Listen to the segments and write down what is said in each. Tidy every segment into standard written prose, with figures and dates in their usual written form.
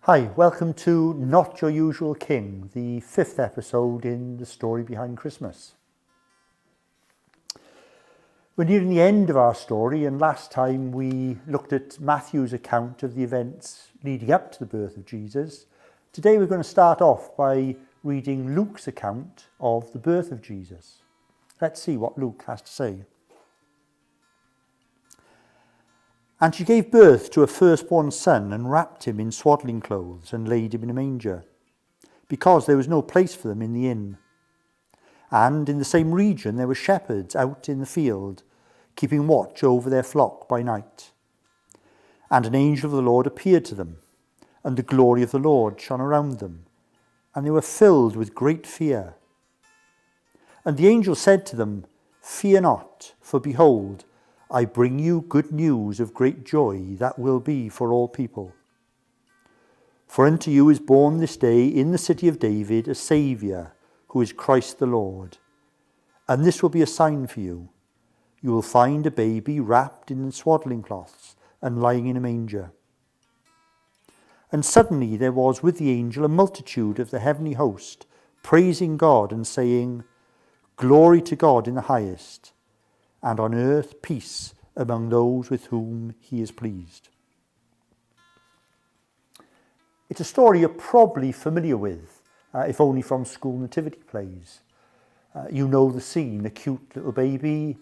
Hi, welcome to Not Your Usual King, the 5th episode in the story behind Christmas. We're nearing the end of our story, and last time we looked at Matthew's account of the events leading up to the birth of Jesus. Today we're going to start off by reading Luke's account of the birth of Jesus. Let's see what Luke has to say. And she gave birth to a firstborn son and wrapped him in swaddling clothes and laid him in a manger, because there was no place for them in the inn. And in the same region there were shepherds out in the field, keeping watch over their flock by night. And an angel of the Lord appeared to them, and the glory of the Lord shone around them, and they were filled with great fear. And the angel said to them, "Fear not, for behold, I bring you good news of great joy that will be for all people. For unto you is born this day in the city of David a Saviour, who is Christ the Lord. And this will be a sign for you. You will find a baby wrapped in swaddling cloths and lying in a manger." And suddenly there was with the angel a multitude of the heavenly host, praising God and saying, "Glory to God in the highest, and on earth peace among those with whom he is pleased." It's a story you're probably familiar with, if only from school nativity plays. You know the scene, a cute little baby,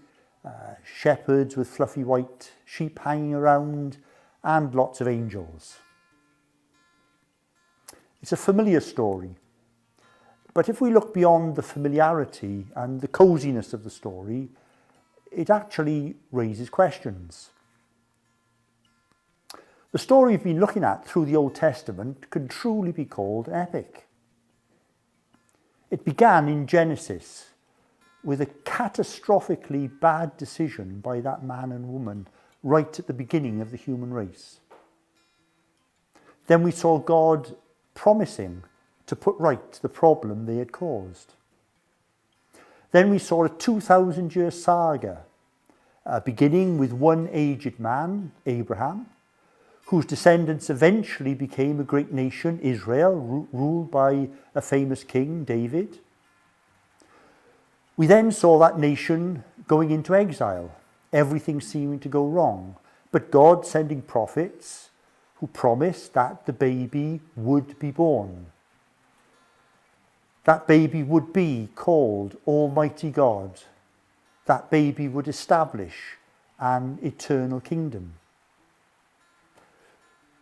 shepherds with fluffy white sheep hanging around, and lots of angels. It's a familiar story. But if we look beyond the familiarity and the coziness of the story, it actually raises questions. The story we've been looking at through the Old Testament can truly be called an epic. It began in Genesis with a catastrophically bad decision by that man and woman right at the beginning of the human race. Then we saw God promising to put right the problem they had caused. Then we saw a 2,000-year saga, beginning with one aged man, Abraham, whose descendants eventually became a great nation, Israel, ruled by a famous king, David. We then saw that nation going into exile, everything seeming to go wrong, but God sending prophets who promised that the baby would be born. That baby would be called Almighty God. That baby would establish an eternal kingdom.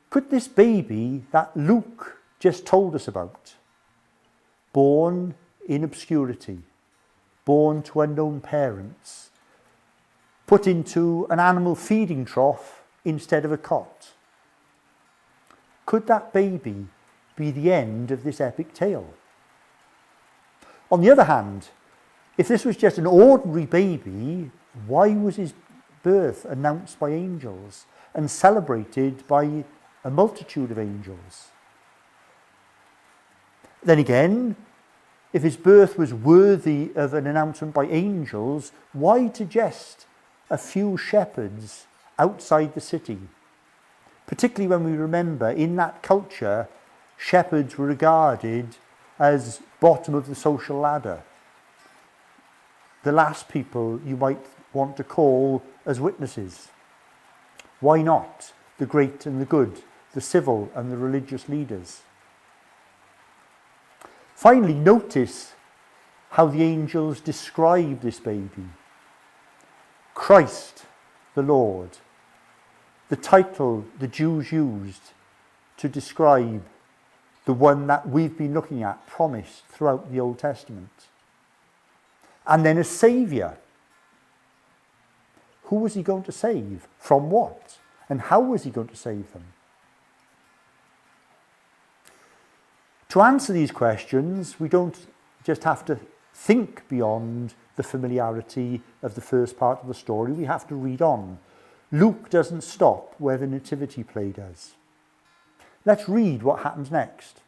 Could this baby that Luke just told us about, born in obscurity, born to unknown parents, put into an animal feeding trough instead of a cot, could that baby be the end of this epic tale? On the other hand, if this was just an ordinary baby, why was his birth announced by angels and celebrated by a multitude of angels? Then again, if his birth was worthy of an announcement by angels, why to just a few shepherds outside the city? Particularly when we remember in that culture, shepherds were regarded as bottom of the social ladder. The last people you might want to call as witnesses. Why not the great and the good, the civil and the religious leaders? Finally, notice how the angels describe this baby. Christ the Lord, the title the Jews used to describe the one that we've been looking at, promised throughout the Old Testament. And then a Saviour. Who was he going to save? From what? And how was he going to save them? To answer these questions, we don't just have to think beyond the familiarity of the first part of the story. We have to read on. Luke doesn't stop where the nativity play does. Let's read what happens next.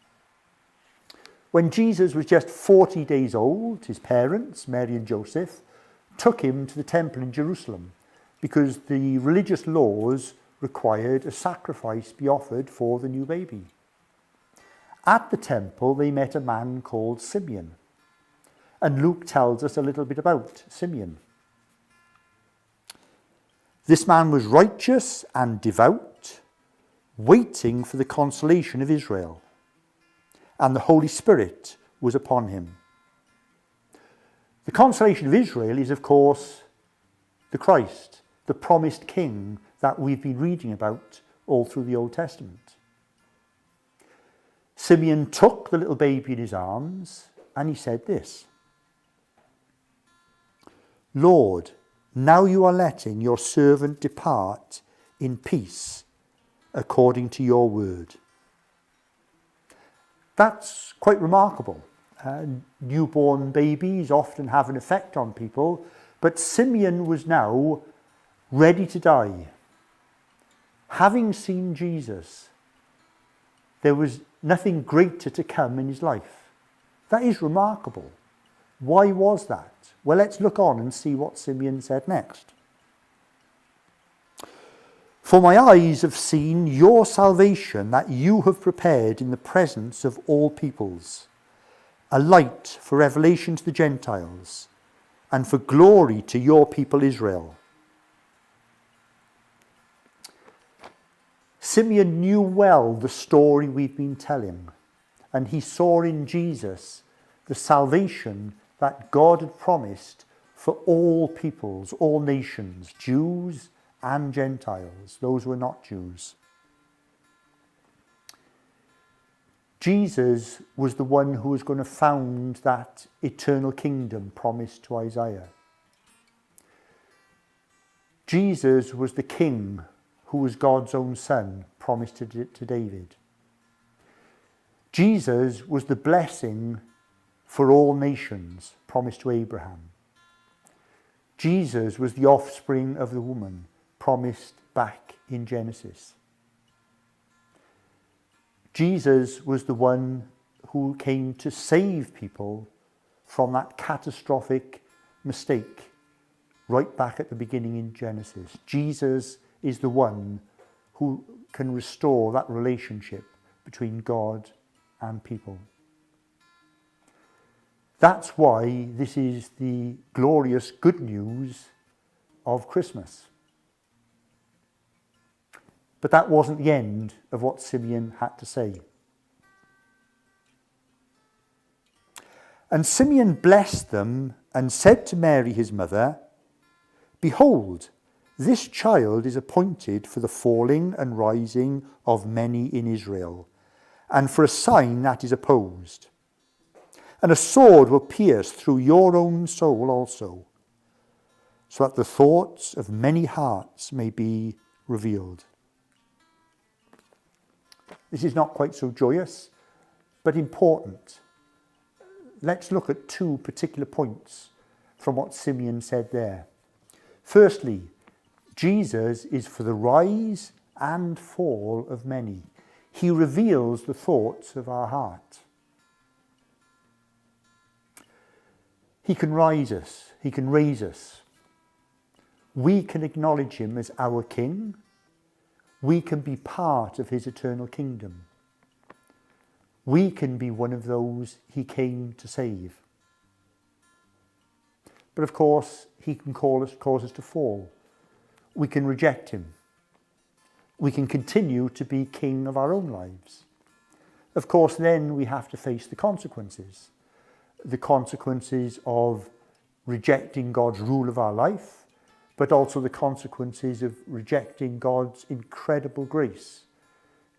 When Jesus was just 40 days old, his parents, Mary and Joseph, took him to the temple in Jerusalem because the religious laws required a sacrifice be offered for the new baby. At the temple, they met a man called Simeon. And Luke tells us a little bit about Simeon. This man was righteous and devout, waiting for the consolation of Israel. And the Holy Spirit was upon him. The consolation of Israel is, of course, the Christ, the promised King that we've been reading about all through the Old Testament. Simeon took the little baby in his arms and he said this: Lord, now you are letting your servant depart in peace according to your word. That's quite remarkable. Newborn babies often have an effect on people, but Simeon was now ready to die. Having seen Jesus, there was nothing greater to come in his life. That is remarkable. Why was that? Well, let's look on and see what Simeon said next. For my eyes have seen your salvation that you have prepared in the presence of all peoples, a light for revelation to the Gentiles and for glory to your people Israel. Simeon knew well the story we've been telling, and he saw in Jesus the salvation that God had promised for all peoples, all nations, Jews and Gentiles, those who were not Jews. Jesus was the one who was going to found that eternal kingdom promised to Isaiah. Jesus was the king who was God's own son, promised to David. Jesus was the blessing for all nations, promised to Abraham. Jesus was the offspring of the woman, promised back in Genesis. Jesus was the one who came to save people from that catastrophic mistake right back at the beginning in Genesis. Jesus is the one who can restore that relationship between God and people. That's why this is the glorious good news of Christmas. But that wasn't the end of what Simeon had to say. And Simeon blessed them and said to Mary his mother, Behold, this child is appointed for the falling and rising of many in Israel, and for a sign that is opposed. And a sword will pierce through your own soul also, so that the thoughts of many hearts may be revealed. This is not quite so joyous, but important. Let's look at two particular points from what Simeon said there. Firstly, Jesus is for the rise and fall of many. He reveals the thoughts of our heart. He can rise us. He can raise us. We can acknowledge him as our King. We can be part of his eternal kingdom. We can be one of those he came to save. But of course, he can cause us to fall. We can reject him. We can continue to be king of our own lives. Of course, then we have to face the consequences. The consequences of rejecting God's rule of our life, but also the consequences of rejecting God's incredible grace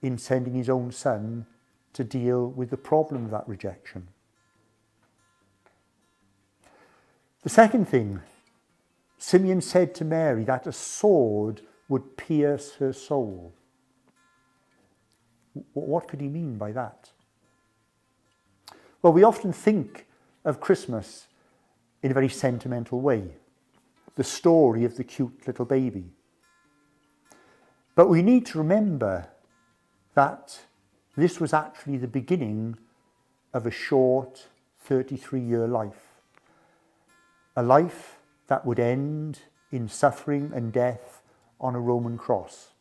in sending his own son to deal with the problem of that rejection. The second thing, Simeon said to Mary that a sword would pierce her soul. What could he mean by that? Well, we often think of Christmas in a very sentimental way. The story of the cute little baby. But we need to remember that this was actually the beginning of a short 33-year life. A life that would end in suffering and death on a Roman cross.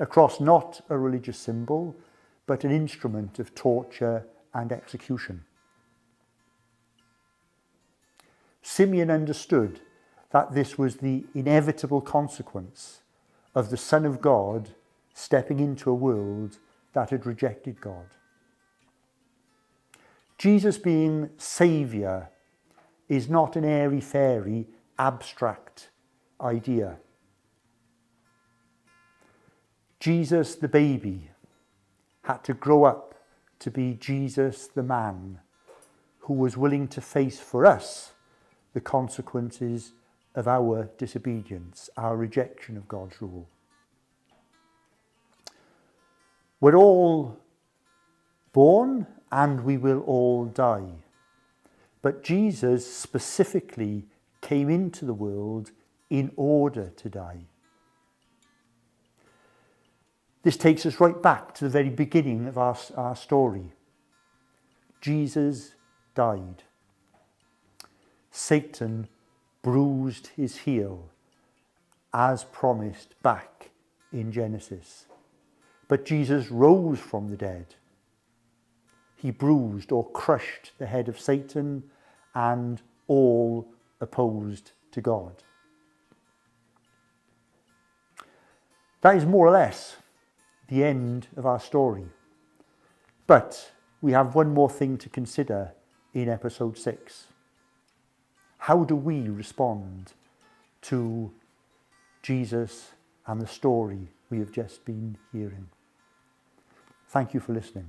A cross not a religious symbol, but an instrument of torture and execution. Simeon understood that this was the inevitable consequence of the Son of God stepping into a world that had rejected God. Jesus being Saviour is not an airy-fairy, abstract idea. Jesus the baby had to grow up to be Jesus the man who was willing to face for us the consequences of our disobedience, our rejection of God's rule. We're all born and we will all die. But Jesus specifically came into the world in order to die. This takes us right back to the very beginning of our story. Jesus died. Satan bruised his heel as promised back in Genesis. But Jesus rose from the dead. He bruised or crushed the head of Satan and all opposed to God. That is more or less the end of our story. But we have one more thing to consider in episode 6. How do we respond to Jesus and the story we have just been hearing? Thank you for listening.